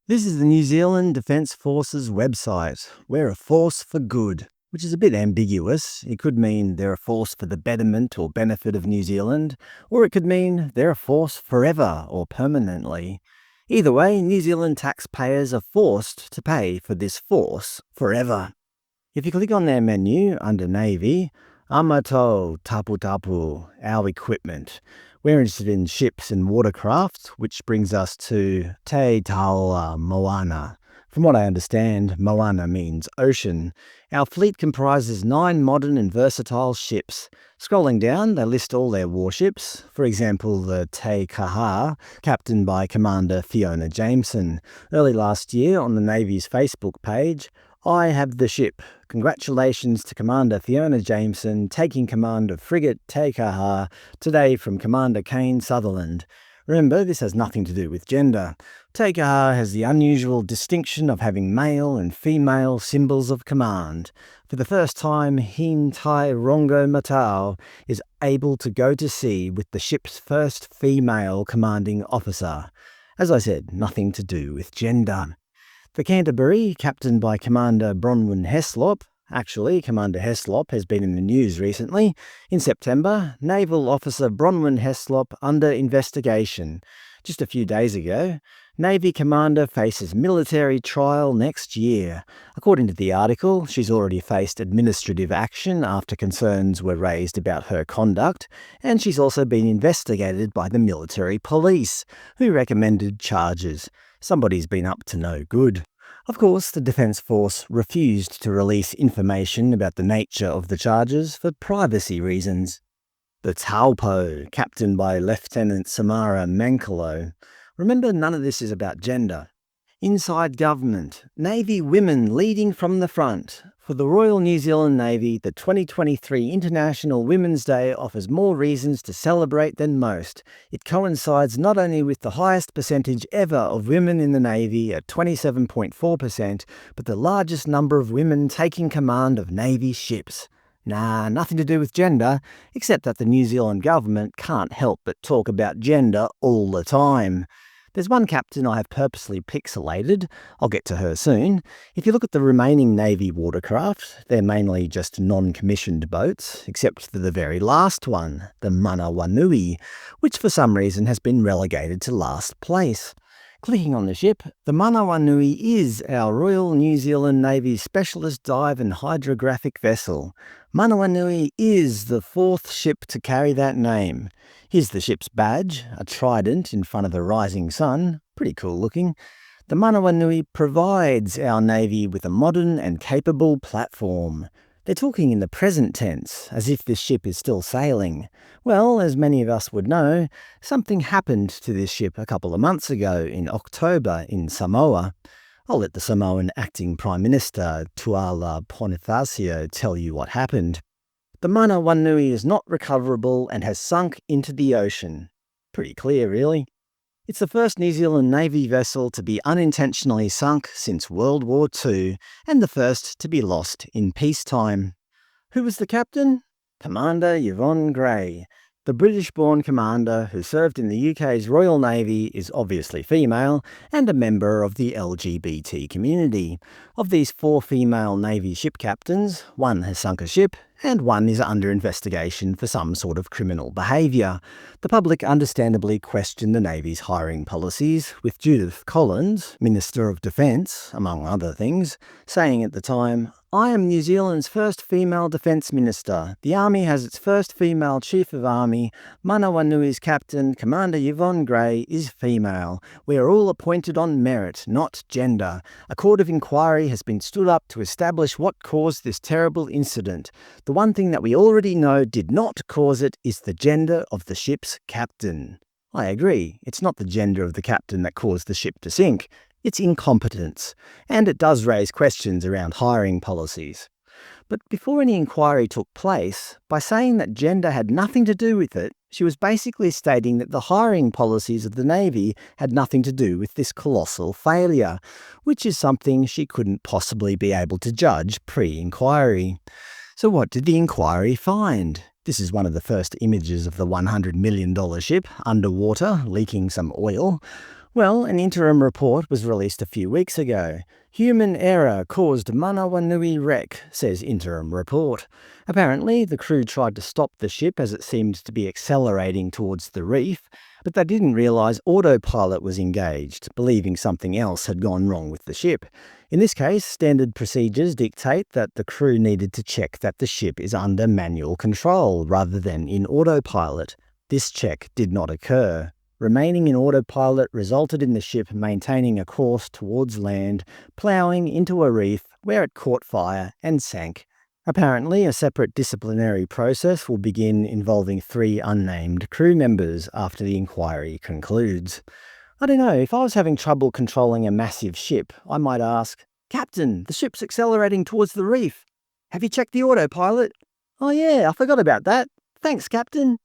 This is the New Zealand Defence Force's website. We're a force for good, which is a bit ambiguous. It could mean they're a force for the betterment or benefit of New Zealand, or it could mean they're a force forever or permanently. Either way, New Zealand taxpayers are forced to pay for this force forever. If you click on their menu under Navy, Amato Tapu Tapu, our equipment. We're interested in ships and watercraft, which brings us to Tay Moana. From what I understand, Moana means ocean. Our fleet comprises 9 modern and versatile ships. Scrolling down, they list all their warships. For example, the Te Kaha, captained by Commander Fiona Jameson. Early last year, on the Navy's Facebook page, I have the ship. Congratulations to Commander Fiona Jameson taking command of frigate Te Kaha today from Commander Kane Sutherland. Remember, this has nothing to do with gender. Te Kaha has the unusual distinction of having male and female symbols of command. For the first time, Hin Tai Rongo Matao is able to go to sea with the ship's first female commanding officer. As I said, nothing to do with gender. The Canterbury, captained by Commander Bronwyn Heslop. Actually, Commander Heslop has been in the news recently. In September, Naval officer Bronwyn Heslop under investigation. Just a few days ago, Navy commander faces military trial next year. According to the article, she's already faced administrative action after concerns were raised about her conduct, and she's also been investigated by the military police, who recommended charges. Somebody's been up to no good. Of course, the Defence Force refused to release information about the nature of the charges for privacy reasons. The Taupo, captained by Lieutenant Samara Mankalo. Remember, none of this is about gender. Inside government, Navy women leading from the front. For the Royal New Zealand Navy, the 2023 International Women's Day offers more reasons to celebrate than most. It coincides not only with the highest percentage ever of women in the Navy at 27.4%, but the largest number of women taking command of Navy ships. Nah, nothing to do with gender, except that the New Zealand government can't help but talk about gender all the time. There's one captain I have purposely pixelated. I'll get to her soon. If you look at the remaining Navy watercraft, they're mainly just non-commissioned boats, except for the very last one, the Manawanui, which for some reason has been relegated to last place. Clicking on the ship, the Manawanui is our Royal New Zealand Navy Specialist Dive and Hydrographic Vessel. Manawanui is the 4th ship to carry that name. Here's the ship's badge, a trident in front of a rising sun. Pretty cool looking. The Manawanui provides our Navy with a modern and capable platform. They're talking in the present tense, as if this ship is still sailing. Well, as many of us would know, something happened to this ship a couple of months ago in October in Samoa. I'll let the Samoan acting Prime Minister, Tuala Bonifacio, tell you what happened. The Manawanui is not recoverable and has sunk into the ocean. Pretty clear, really. It's the first New Zealand Navy vessel to be unintentionally sunk since World War II, and the first to be lost in peacetime. Who was the captain? Commander Yvonne Gray. The British-born commander who served in the UK's Royal Navy is obviously female and a member of the LGBT community. Of these 4 female Navy ship captains, 1 has sunk a ship and 1 is under investigation for some sort of criminal behaviour. The public understandably questioned the Navy's hiring policies, with Judith Collins, Minister of Defence, among other things, saying at the time, "I am New Zealand's first female Defence Minister. The Army has its first female Chief of Army. Manawanui's captain, Commander Yvonne Gray, is female. We are all appointed on merit, not gender. A court of inquiry has been stood up to establish what caused this terrible incident. The one thing that we already know did not cause it is the gender of the ship's captain." I agree, it's not the gender of the captain that caused the ship to sink. It's incompetence, and it does raise questions around hiring policies. But before any inquiry took place, by saying that gender had nothing to do with it, she was basically stating that the hiring policies of the Navy had nothing to do with this colossal failure, which is something she couldn't possibly be able to judge pre-inquiry. So what did the inquiry find? This is one of the first images of the $100 million ship underwater, leaking some oil. Well, an interim report was released a few weeks ago. Human error caused Manawanui wreck, says interim report. Apparently, the crew tried to stop the ship as it seemed to be accelerating towards the reef, but they didn't realise Autopilot was engaged, believing something else had gone wrong with the ship. In this case, standard procedures dictate that the crew needed to check that the ship is under manual control rather than in autopilot. This check did not occur. Remaining in autopilot resulted in the ship maintaining a course towards land, ploughing into a reef where it caught fire and sank. Apparently, a separate disciplinary process will begin involving 3 unnamed crew members after the inquiry concludes. I don't know, if I was having trouble controlling a massive ship, I might ask, "Captain, the ship's accelerating towards the reef. Have you checked the autopilot?" "Oh yeah, I forgot about that. Thanks, Captain."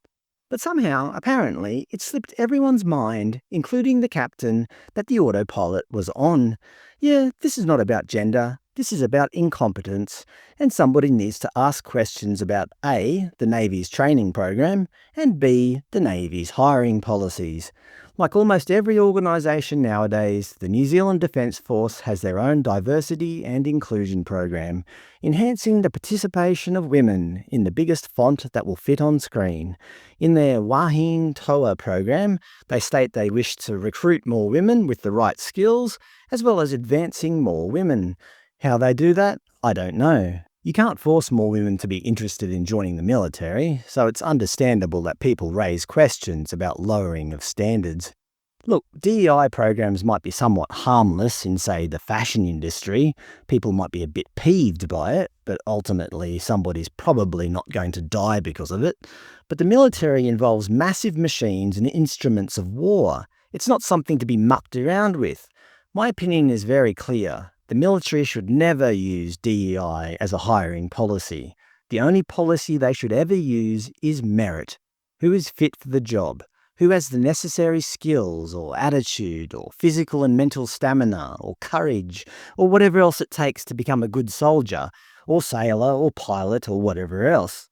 But somehow, apparently, it slipped everyone's mind, including the captain, that the autopilot was on. Yeah, this is not about gender. This is about incompetence. And somebody needs to ask questions about A, the Navy's training program, and B, the Navy's hiring policies. Like almost every organisation nowadays, the New Zealand Defence Force has their own diversity and inclusion program, enhancing the participation of women in the biggest font that will fit on screen. In their Wahine Toa program, they state they wish to recruit more women with the right skills, as well as advancing more women. How they do that? I don't know. You can't force more women to be interested in joining the military, so it's understandable that people raise questions about lowering of standards. Look, DEI programs might be somewhat harmless in, say, the fashion industry. People might be a bit peeved by it, but ultimately somebody's probably not going to die because of it. But the military involves massive machines and instruments of war. It's not something to be mucked around with. My opinion is very clear. The military should never use DEI as a hiring policy. The only policy they should ever use is merit. Who is fit for the job? Who has the necessary skills or attitude or physical and mental stamina or courage or whatever else it takes to become a good soldier or sailor or pilot or whatever else?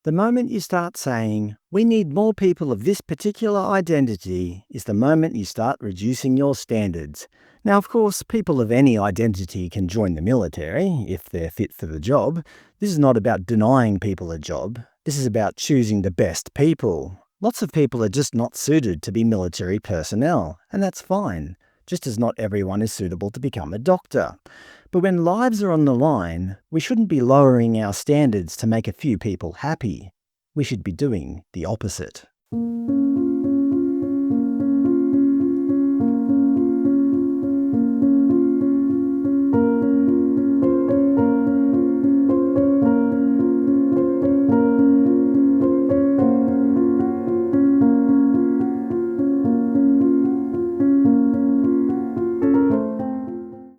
The moment you start saying, "We need more people of this particular identity," is the moment you start reducing your standards. Now, of course, people of any identity can join the military if they're fit for the job. This is not about denying people a job. This is about choosing the best people. Lots of people are just not suited to be military personnel, and that's fine, just as not everyone is suitable to become a doctor. But when lives are on the line, we shouldn't be lowering our standards to make a few people happy. We should be doing the opposite.